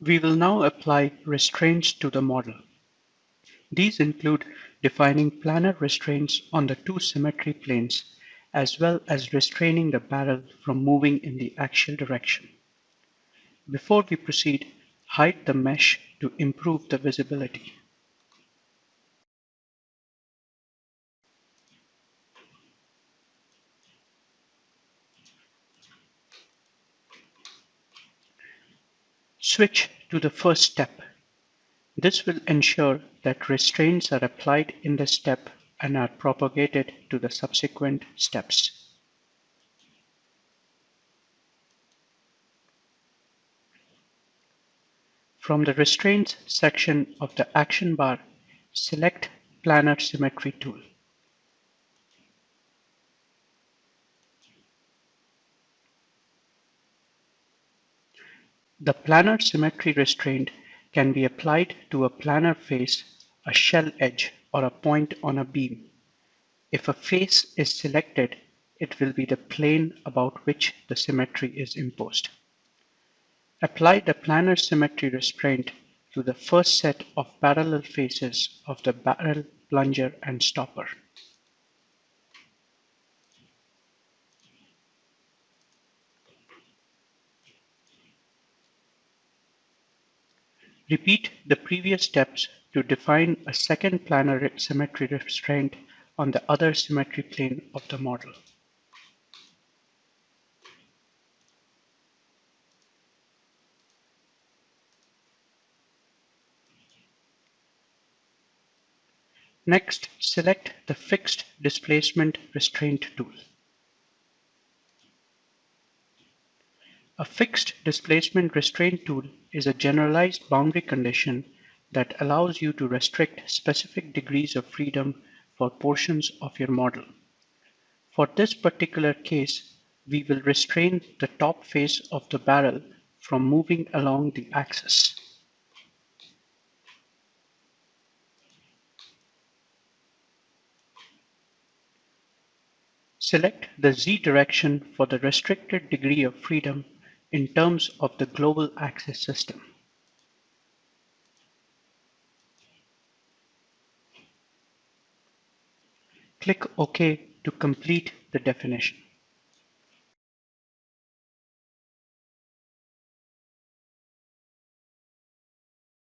We will now apply restraints to the model. These include defining planar restraints on the two symmetry planes, as well as restraining the barrel from moving in the axial direction. Before we proceed, hide the mesh to improve the visibility. Switch to the first step. This will ensure that restraints are applied in the step and are propagated to the subsequent steps. From the Restraints section of the action bar, select Planar Symmetry Tool. The planar symmetry restraint can be applied to a planar face, a shell edge, or a point on a beam. If a face is selected, it will be the plane about which the symmetry is imposed. Apply the planar symmetry restraint to the first set of parallel faces of the barrel, plunger, and stopper. Repeat the previous steps to define a second planar symmetry restraint on the other symmetry plane of the model. Next, select the Fixed Displacement Restraint Tool. A Fixed Displacement Restraint Tool is a generalized boundary condition that allows you to restrict specific degrees of freedom for portions of your model. For this particular case, we will restrain the top face of the barrel from moving along the axis. Select the Z direction for the restricted degree of freedom in terms of the global axis system. Click OK to complete the definition.